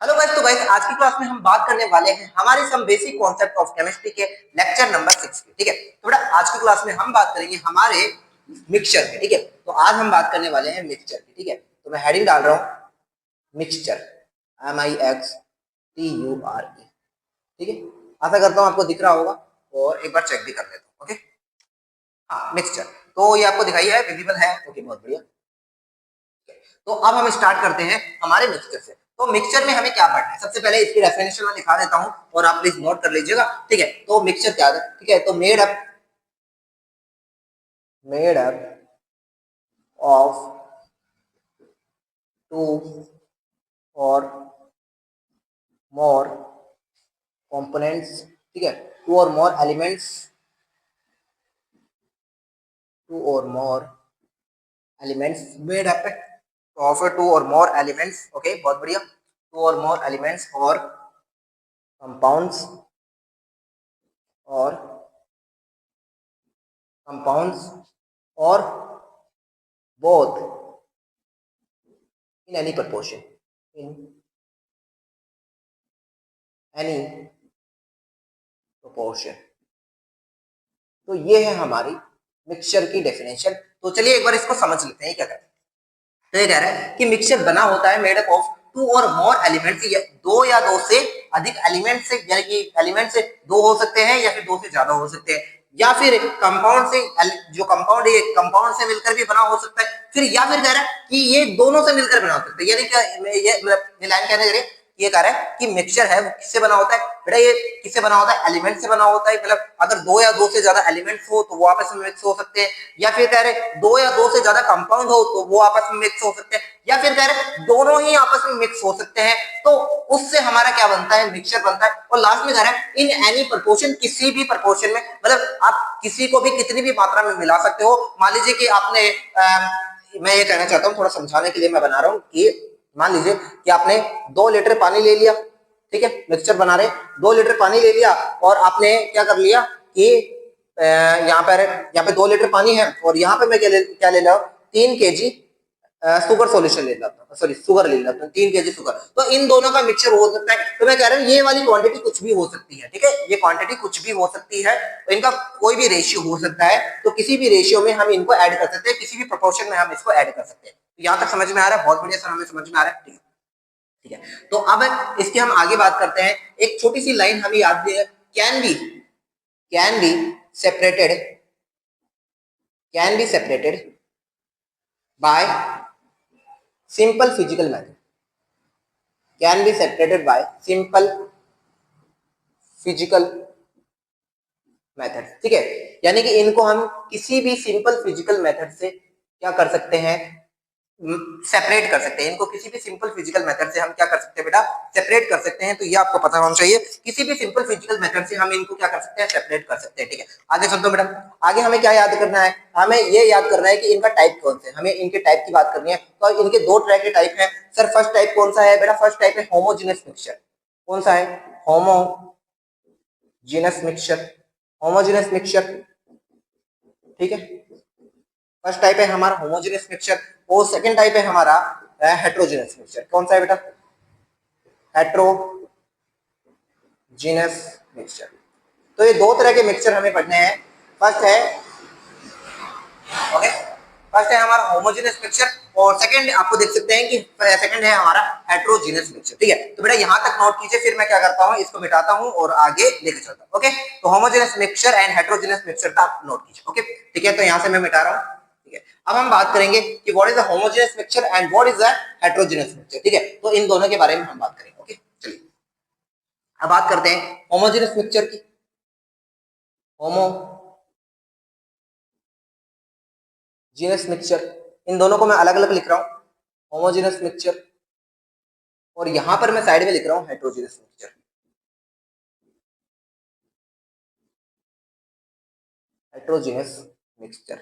Hello guys, तो guys आज की क्लास में हम बात करने वाले हैं हमारे some basic concept of chemistry के लेक्चर नंबर 6 की। ठीक है, तो बेटा आज की क्लास में हम बात करेंगे हमारे मिक्सचर की। ठीक है, तो आज हम बात करने वाले हैं मिक्सचर की। ठीक है, तो मैं हेडिंग डाल रहा हूँ मिक्सचर, MIXTURE। ठीक है, आशा करता हूँ आपको दिख रहा होगा और एक बार चेक भी कर लेता हूँ। ओके, हाँ मिक्सचर, तो ये आपको दिखाई है, विजिबल है। ओके, बहुत बढ़िया। तो अब हम स्टार्ट करते हैं हमारे मिक्सचर से। तो मिक्सचर में हमें क्या पढ़ना है, सबसे पहले इसकी डेफिनेशन में लिखा देता हूं और आप प्लीज नोट कर लीजिएगा। ठीक है, तो मिक्सचर क्या है? ठीक है, तो मेड अप ऑफ टू और मोर कंपोनेंट्स। ठीक है, टू और मोर एलिमेंट्स, टू और more elements made up of two और मोर एलिमेंट्स। ओके, बहुत बढ़िया। टू और मोर एलिमेंट्स और कंपाउंड्स और और both in any proportion, in any proportion। तो ये है हमारी मिक्सचर की डेफिनेशन। तो चलिए एक बार इसको समझ लेते हैं क्या कहते हैं। तो ये कह रहा है कि मिक्सचर बना होता है मेड अप ऑफ टू और मोर एलिमेंट्स, दो या दो से अधिक एलिमेंट से, यानी कि एलिमेंट से दो हो सकते हैं या फिर दो से ज्यादा हो सकते हैं, या फिर कंपाउंड से, जो कंपाउंड है कंपाउंड से मिलकर भी बना हो सकता है, फिर या फिर कह रहा है कि ये दोनों से मिलकर बना हो सकता है। यानी क्या ये मतलब लाइन कहने के लिए ये कह रहा है कि मिक्सचर है वो किससे बना होता है बेटा, ये किससे बना होता है, एलिमेंट से बना होता है। मतलब अगर दो या दो से ज्यादा एलिमेंट्स हो तो वो आपस में मिक्स हो सकते हैं, या फिर कह रहे दो या दो से ज्यादा कंपाउंड हो तो वो आपस में मिक्स हो सकते हैं, या फिर कह रहे दोनों ही आपस में मिक्स हो सकते हैं। तो उससे हमारा क्या बनता है, मिक्सचर बनता है। और लास्ट में कह रहा है इन एनी प्रोपोर्शन, किसी भी प्रोपोर्शन में, मतलब आप किसी को भी कितनी भी मात्रा में मिला सकते हो। मान लीजिए कि आपने मैं ये कहना चाहता हूँ, थोड़ा समझाने के लिए मैं बना रहा हूँ कि मान लीजिए कि आपने 2 लीटर पानी ले लिया। ठीक है, मिक्सचर बना रहे, 2 लीटर पानी ले लिया और आपने क्या कर लिया कि यहाँ पे 2 लीटर पानी है और यहाँ पे मैं क्या ले रहा हूँ, 3 kg शुगर सॉल्यूशन ले लेता हूँ, सॉरी शुगर ले लेता हूँ, 3 kg शुगर। तो इन दोनों का मिक्सचर हो सकता है। तो मैं कह रहा हूँ ये वाली क्वांटिटी कुछ भी हो सकती है। ठीक है, ये क्वांटिटी कुछ भी हो सकती है, तो इनका कोई भी रेशियो हो सकता है। तो किसी भी रेशियो में हम इनको ऐड कर सकते हैं, किसी भी प्रोपोर्शन में हम इसको ऐड कर सकते हैं। तो यहाँ तक समझ में आ रहा है? बहुत बढ़िया सर, हमें समझ में आ रहा है। ठीक है, ठीक है, तो अब इसके हम आगे बात करते हैं। एक छोटी सी लाइन हमें याद है, can be separated by simple physical method, can be separated by simple physical method. ठीक है, यानी कि इनको हम किसी भी सिंपल फिजिकल मेथड से क्या कर सकते हैं, सेपरेट कर सकते हैं। इनको किसी भी सिंपल फिजिकल मेथड से हम क्या कर सकते हैं बेटा, सेपरेट कर सकते हैं। तो ये आपको पता होना चाहिए, किसी भी सिंपल फिजिकल मेथड से हम इनको क्या कर सकते हैं, सेपरेट कर सकते हैं। ठीक है, आगे चलते हैं बेटा। आगे हमें क्या याद करना है, हमें ये याद करना है कि इनका टाइप कौन से, हमें इनके टाइप की बात करनी है। तो इनके दो तरह के टाइप है सर। फर्स्ट टाइप कौन सा है बेटा, फर्स्ट टाइप है होमोजेनस मिक्सचर। कौन सा है, होमोजेनस मिक्सचर, होमोजेनस मिक्सचर। ठीक है, फर्स्ट टाइप है हमारा होमोजेनस मिक्सचर और सेकंड टाइप है हमारा हेट्रोजेनस मिक्सचर। कौन सा है बेटा, हेट्रोजेनस मिक्सचर। तो ये दो तरह के मिक्सचर हमें पढ़ने हैं। फर्स्ट है ओके, फर्स्ट है हमारा होमोजेनस मिक्सचर और सेकंड आपको देख सकते हैं कि सेकंड है हमारा हेट्रोजेनस मिक्सचर। ठीक है, तो बेटा यहां तक नोट कीजिए, फिर मैं क्या करता हूं, इसको मिटाता हूं और आगे लेके चलता हूं। ओके, तो homogeneous mixture and heterogeneous mixture का आप नोट कीजिए। ओके, ठीक है, तो यहां से मैं मिटा रहा हूं। ठीक है, अब हम बात करेंगे कि what is the homogeneous mixture and what is the heterogeneous mixture. ठीक है, तो इन दोनों के बारे में हम बात करेंगे। ओके, चलिए अब बात करते हैं होमोजेनस मिक्सचर की। होमोजेनस मिक्सचर, इन दोनों को मैं अलग अलग लिख रहा हूं, होमोजेनस मिक्सचर, और यहां पर मैं साइड में लिख रहा हूं हेट्रोजेनस मिक्सचर। हेट्रोजेनस मिक्सचर,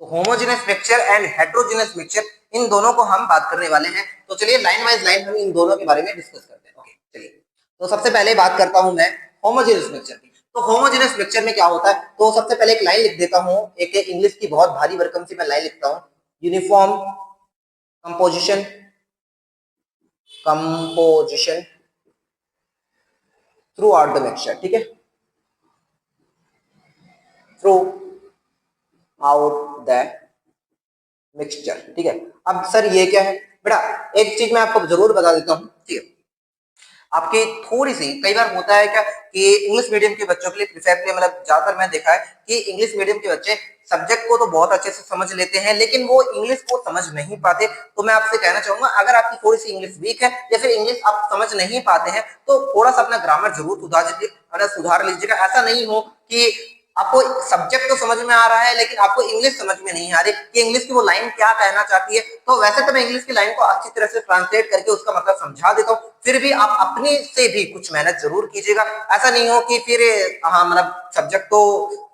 तो homogeneous mixture and heterogeneous mixture, इन दोनों को हम बात करने वाले हैं। तो चलिए लाइन वाइज लाइन हम इन दोनों के बारे में डिस्कस करते हैं। ओके, चलिए तो सबसे पहले बात करता हूं मैं होमोजेनस मिक्सचर की। तो होमोजेनस मिक्सचर में क्या होता है, तो सबसे पहले एक लाइन लिख देता हूं, एक इंग्लिश की बहुत भारी भरकम सी मैं लाइन लिखता हूं, uniform composition composition through out the mixture, ठीक है, थ्रू आउट द मिक्सचर, ठीक है। अब सर ये क्या है बेटा, एक चीज मैं आपको जरूर बता देता हूँ, ठीक है, आपकी थोड़ी सी कई बार होता है क्या कि इंग्लिश मीडियम के बच्चों के लिए प्रिफरेबली, मतलब ज्यादातर मैं देखा है कि इंग्लिश मीडियम के बच्चे सब्जेक्ट को तो बहुत अच्छे से समझ लेते हैं लेकिन वो इंग्लिश को समझ नहीं पाते। तो मैं आपसे कहना चाहूंगा, अगर आपकी थोड़ी सी इंग्लिश वीक है या फिर इंग्लिश आप समझ नहीं पाते हैं तो थोड़ा सा अपना ग्रामर जरूर सुधार लीजिएगा। ऐसा नहीं हो कि आपको सब्जेक्ट तो समझ में आ रहा है लेकिन आपको इंग्लिश समझ में नहीं आ रही कि इंग्लिश की वो लाइन क्या कहना चाहती है। तो वैसे तो मैं इंग्लिश की लाइन को अच्छी तरह से ट्रांसलेट करके उसका मतलब समझा देता हूँ, फिर भी आप अपने से भी कुछ मेहनत जरूर कीजिएगा। ऐसा नहीं हो कि फिर हाँ मतलब सब्जेक्ट तो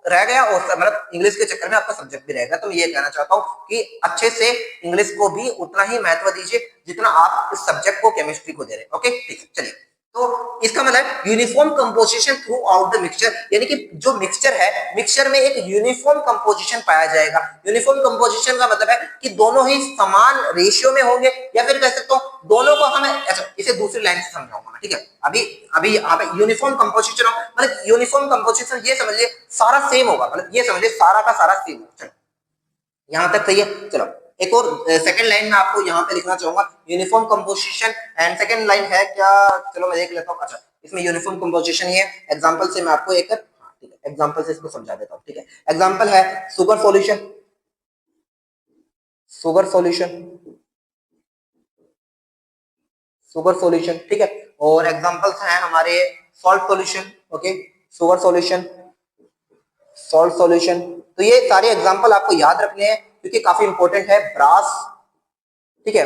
रह गया और मतलब इंग्लिश के चक्कर में आपका सब्जेक्ट भी रहेगा। तो मैं ये कहना चाहता हूँ कि अच्छे से इंग्लिश को भी उतना ही महत्व दीजिए जितना आप इस सब्जेक्ट को, केमिस्ट्री को दे रहे हैं। ओके, ठीक है, चलिए। तो इसका मतलब uniform composition through out the mixture, यानी कि जो मिक्सचर है, मिक्सचर में एक यूनिफॉर्म कंपोजिशन पाया जाएगा। यूनिफॉर्म कंपोजिशन का मतलब है कि दोनों ही समान रेशियो में होंगे, या फिर कह सकता हूं दोनों को हमें अच्छा, इसे दूसरी लाइन से समझाऊंगा मैं, ठीक है। अभी अभी यहाँ पे यूनिफॉर्म कंपोजिशन मतलब यूनिफॉर्म कंपोजिशन ये समझिए सारा सेम होगा, मतलब ये समझिए सारा का सारा सेम होगा। यहां तक सही है। चलो एक और सेकंड लाइन में आपको यहाँ पे लिखना चाहूंगा uniform composition, and second line है क्या, चलो मैं देख लेता हूँ। अच्छा, इसमें यूनिफॉर्म कंपोजिशन ही है। एग्जांपल से मैं आपको एक, ठीक है, एग्जांपल से इसको समझा देता हूँ, ठीक है। एग्जांपल है sugar solution, sugar solution, sugar solution, ठीक है। और एग्जांपल्स हैं हमारे salt solution, okay, sugar solution, salt solution. तो ये सारे एग्जांपल आपको याद रखने हैं क्योंकि काफी इंपॉर्टेंट है। ब्रास, ठीक है,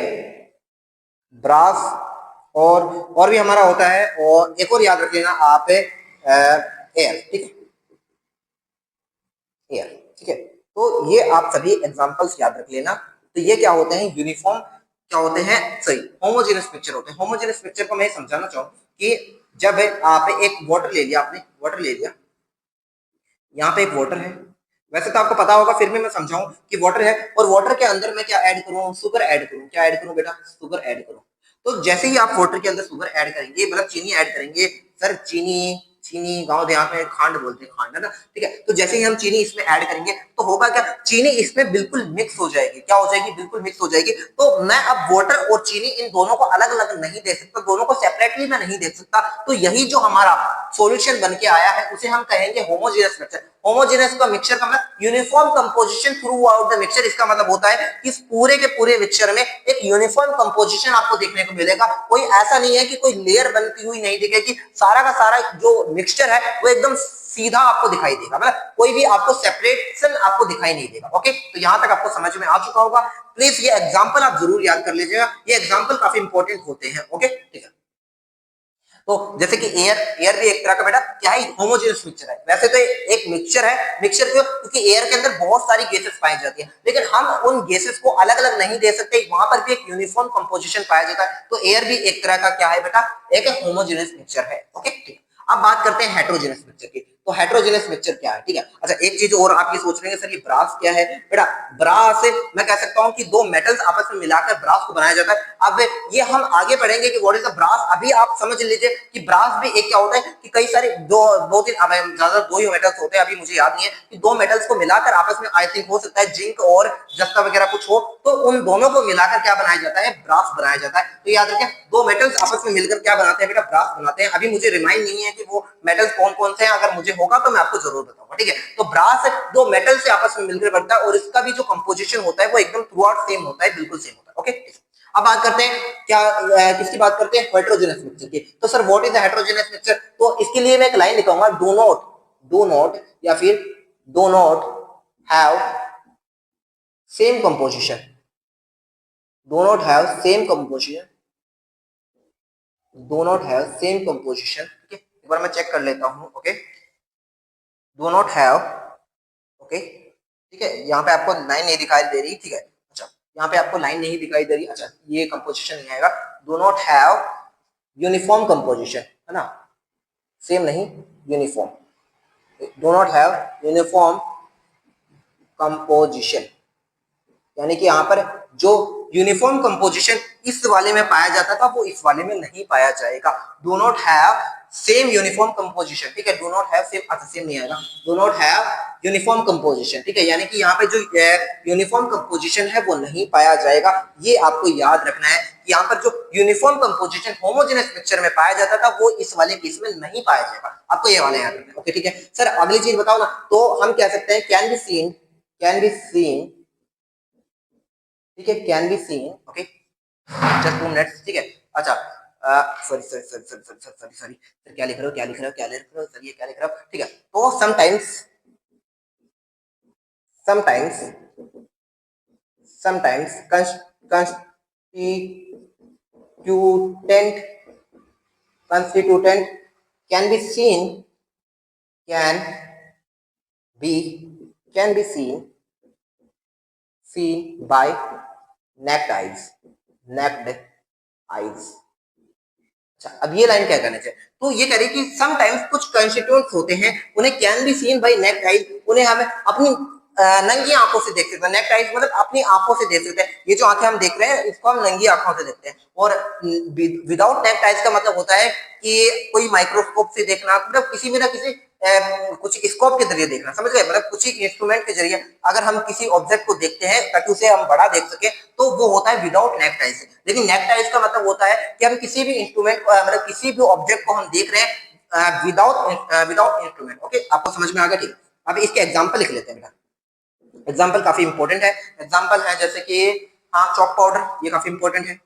ब्रास, और भी हमारा होता है, और एक और याद रख लेना आप, एयर, ठीक है, एयर, ठीक है। तो ये आप सभी एग्जांपल्स याद रख लेना। तो ये क्या होते हैं, यूनिफॉर्म क्या होते हैं, सही होमोजेनस पिक्चर होते हैं। होमोजेनस पिक्चर को मैं समझाना चाहूँ कि जब आप एक वाटर ले लिया, आपने वाटर ले लिया, यहाँ पे एक वाटर है, वैसे तो आपको पता होगा फिर भी मैं समझाऊं कि वाटर है, और वाटर के अंदर मैं क्या ऐड करूं, शुगर ऐड करूं। क्या ऐड करूं बेटा, शुगर ऐड करूं। तो जैसे ही आप वाटर के अंदर शुगर ऐड करेंगे, मतलब चीनी ऐड करेंगे, सर चीनी, चीनी गांव देहात में खांड बोलते हैं, खांड है ना, ठीक है। तो जैसे ही हम चीनी इसमें ऐड करेंगे तो होगा क्या, चीनी इसमें बिल्कुल मिक्स हो जाएगी। क्या हो जाएगी, बिल्कुल मिक्स हो जाएगी। तो मैं अब वाटर और चीनी इन दोनों को अलग अलग नहीं देख सकता, दोनों को सेपरेटली मैं नहीं देख सकता। तो यही जो हमारा सॉल्यूशन बन के आया है उसे हम कहेंगे होमोजेनस मिक्सचर। होमोजेनस का मिक्सचर का मतलब uniform composition through out the mixture. इसका मतलब होता है कि इस पूरे के पूरे मिक्सचर में एक यूनिफॉर्म कंपोजिशन आपको देखने को मिलेगा। कोई ऐसा नहीं है कि कोई लेयर बनती हुई नहीं दिखेगी, सारा का सारा जो मिक्सचर है वो एकदम सीधा आपको दिखाई देगा, मतलब कोई भी आपको सेपरेशन आपको दिखाई नहीं देगा। ओके, तो यहां तक आपको समझ में आ चुका होगा। प्लीज ये एग्जांपल आप जरूर याद कर लीजिएगा, ये एग्जांपल काफी इंपॉर्टेंट होते हैं। ओके, ठीक है। तो जैसे कि एयर, एयर भी एक तरह का बेटा क्या है, होमोजेनस मिक्सचर है। वैसे तो एक मिक्सचर है, मिक्सचर क्यों, क्योंकि एयर के अंदर बहुत सारी गैसेस पाई जाती है, लेकिन हम उन गैसेस को अलग अलग नहीं दे सकते, वहां पर भी एक यूनिफॉर्म कंपोजिशन पाया जाता है। तो एयर भी एक तरह का क्या है बेटा, एक होमोजेनस मिक्सचर है। ओके, ठीक। अब बात करते हैं हेट्रोजेनस मिक्सचर की। तो हेट्रोजेनस मिक्सचर क्या है, ठीक है। अच्छा, एक चीज और आप ये सोच रहे हैं सर ये ब्रास क्या है बेटा, ब्रास मैं कह सकता हूं कि दो मेटल्स आपस में मिलाकर ब्रास को बनाया जाता है। अब ये हम आगे पढ़ेंगे कि व्हाट इज द ब्रास। अभी आप समझ लीजिए कि ब्रास भी एक क्या होता है कि कई सारे दो दो तीन ज्यादा दो ही मेटल्स होते हैं, अभी मुझे याद नहीं है, कि दो मेटल्स को मिलाकर आपस में आई थिंक हो सकता है जिंक और जस्ता वगैरह कुछ हो, तो उन दोनों को मिलाकर क्या बनाया जाता है, ब्रास बनाया जाता है। तो याद रखें, दो मेटल्स आपस में मिलकर क्या बनाते हैं बेटा, ब्रास बनाते हैं। अभी मुझे रिमाइंड नहीं है कि वो मेटल्स कौन कौन से हैं, अगर मुझे होगा तो मैं आपको जरूर बताऊंगा, ठीक है। तो ब्रास दो मेटल से आपस में मिलकर बनता है, और इसका भी जो कंपोजिशन होता है वो एकदम थ्रू आउट सेम होता है, बिल्कुल सेम होता है। ओके, अब बात करते हैं क्या, किसकी बात करते हैं, हेट्रोजेनस मिक्सचर की। तो sir what is the heterogeneous mixture. तो इसके लिए मैं एक लाइन लिखूंगा, डू नॉट या फिर do not have same composition, do not have same composition, do not have same composition. ठीक है, एक बार मैं चेक कर लेता हूं। Okay, do not have, okay, ठीक है, यहाँ पे आपको लाइन नहीं दिखाई दे रही, ठीक है। अच्छा, यहाँ पे आपको लाइन नहीं दिखाई दे रही, अच्छा ये कंपोजिशन नहीं आएगा। Do not have uniform composition, है ना, सेम नहीं, uniform. Do not have uniform composition, यानी कि यहाँ पर जो यूनिफॉर्म कंपोजिशन इस वाले में पाया जाता था वो इस वाले में नहीं पाया जाएगा। Do not have same uniform composition, ठीक है, डू नॉट हैव सेम, अच्छा सेम नहीं आएगा, do not have uniform composition, ठीक है, यानी कि यहाँ पे जो यूनिफॉर्म कंपोजिशन है वो नहीं पाया जाएगा। ये आपको याद रखना है कि यहाँ पर जो यूनिफॉर्म कंपोजिशन होमोजेनस मिक्सचर में पाया जाता था वो इस वाले केस में नहीं पाया जाएगा, आपको ये वाले याद रखना है। ओके ठीक है सर, अगली चीज बताओ ना, तो हम कह सकते हैं कैन बी सीन, ठीक है, can be scene, okay just 2 minutes, ठीक है। अच्छा sorry sorry sorry sorry sorry sorry sorry sir, क्या लिख रहे हो, क्या लिख रहे हो, क्या लिख रहे हो सर, ये क्या लिख रहे हो, ठीक है। तो sometimes sometimes constituent can be seen, can can be seen by naked eyes। अच्छा, अब ये लाइन क्या करना चाहिए, तो ये कह रही है कि समटाइम्स कुछ कंस्टिट्यूएंट्स होते हैं उन्हें can be seen by naked eyes, उन्हें हमें अपनी नंगी आंखों से देख सकते हैं। नेक्ड आइज मतलब अपनी आंखों से देख सकते हैं, ये जो आंखें हम देख रहे हैं इसको हम नंगी आंखों से देखते हैं। और विदाउट नेक्ड आइज का मतलब होता है कि कोई माइक्रोस्कोप से देखना, मतलब किसी भी ना किसी कुछ स्कोप के जरिए देखना, समझ गए, मतलब कुछ इंस्ट्रूमेंट के जरिए अगर हम किसी ऑब्जेक्ट को देखते हैं ताकि उसे हम बड़ा देख सके तो वो होता है विदाउट नेक्ड आइज। लेकिन नेक्ड आइज का मतलब होता है कि हम किसी भी इंस्ट्रूमेंट मतलब किसी भी ऑब्जेक्ट को हम देख रहे हैं विदाउट इंस्ट्रूमेंट। ओके, आपको समझ में आ गया, ठीक। अब इसके एग्जांपल लिख लेते हैं बेटा, एग्जांपल काफी इंपॉर्टेंट है। एग्जांपल है जैसे कि हाँ चॉक पाउडर, ये काफी इंपॉर्टेंट है,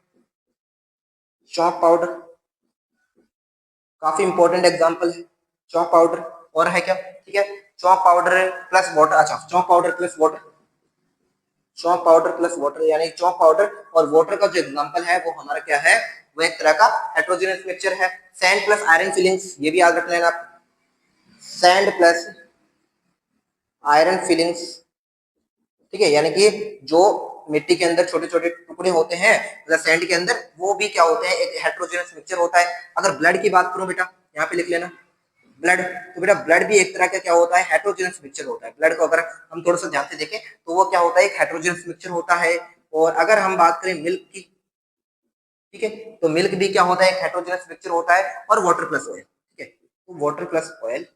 चॉक पाउडर काफी इंपॉर्टेंट एग्जांपल है, चॉक पाउडर। और है क्या, ठीक है, चॉक पाउडर प्लस वाटर, अच्छा chalk powder plus water, chalk powder plus water, यानी चॉक पाउडर और वाटर का जो एग्जांपल है वो हमारा क्या है, वो एक तरह का हेट्रोजेनस मिक्सचर है। सैंड प्लस आयरन फिलिंग्स, ये भी याद रख लेना आप, सैंड प्लस आयरन फिलिंग्स, ठीक है, यानी कि जो मिट्टी के अंदर छोटे छोटे टुकड़े होते हैं मतलब सैंड के अंदर, वो भी क्या होते हैं, एक हेट्रोजेनस मिक्सचर होता है। अगर ब्लड की बात करूं बेटा, यहाँ पे लिख लेना ब्लड, तो बेटा ब्लड भी एक तरह का क्या होता है, हेट्रोजेनस मिक्सचर होता है। ब्लड को अगर हम थोड़ा सा ध्यान से देखें तो वो क्या होता है, एक हेट्रोजेनस मिक्सचर होता है। और अगर हम बात करें मिल्क की, ठीक है, तो मिल्क भी क्या होता है, एक हेट्रोजेनस मिक्सचर होता है। और वाटर प्लस ऑयल, ठीक है, तो water plus oil,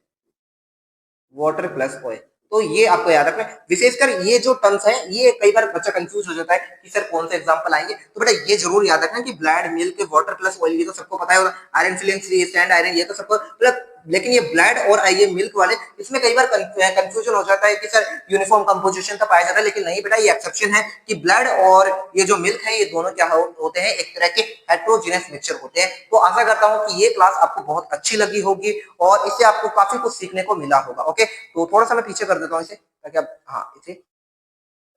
water plus oil, तो ये आपको याद रखना है। विशेषकर ये जो टर्म्स है ये कई बार बच्चा कंफ्यूज हो जाता है कि सर कौन से एग्जांपल आएंगे, तो बेटा ये जरूर याद रखना कि blood, milk, water plus oil, ये तो सबको पता है, आयरन फिलिंग्स, सैंड आयरन, ये तो सबको मतलब, लेकिन ये ब्लड और ये मिल्क वाले इसमें कई बार कंफ्यूजन हो जाता है कि सर यूनिफॉर्म कंपोजिशन का पाया जाता है, लेकिन नहीं बेटा, ये एक्सेप्शन है कि ब्लड और ये जो मिल्क है ये दोनों क्या होते हैं, एक तरह के हेट्रोजेनस मिक्सचर होते हैं। तो आशा करता हूं कि ये क्लास आपको बहुत अच्छी लगी होगी और इससे आपको काफी कुछ सीखने को मिला होगा। ओके, तो थोड़ा सा मैं पीछे कर देता हूँ इसे ताकि आप, हाँ इसे,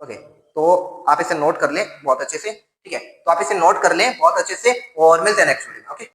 ओके, तो आप इसे नोट कर लें बहुत अच्छे से, ठीक है, तो आप इसे नोट कर लें बहुत अच्छे से और मिलते हैं नेक्स्ट वीडियो में। ओके।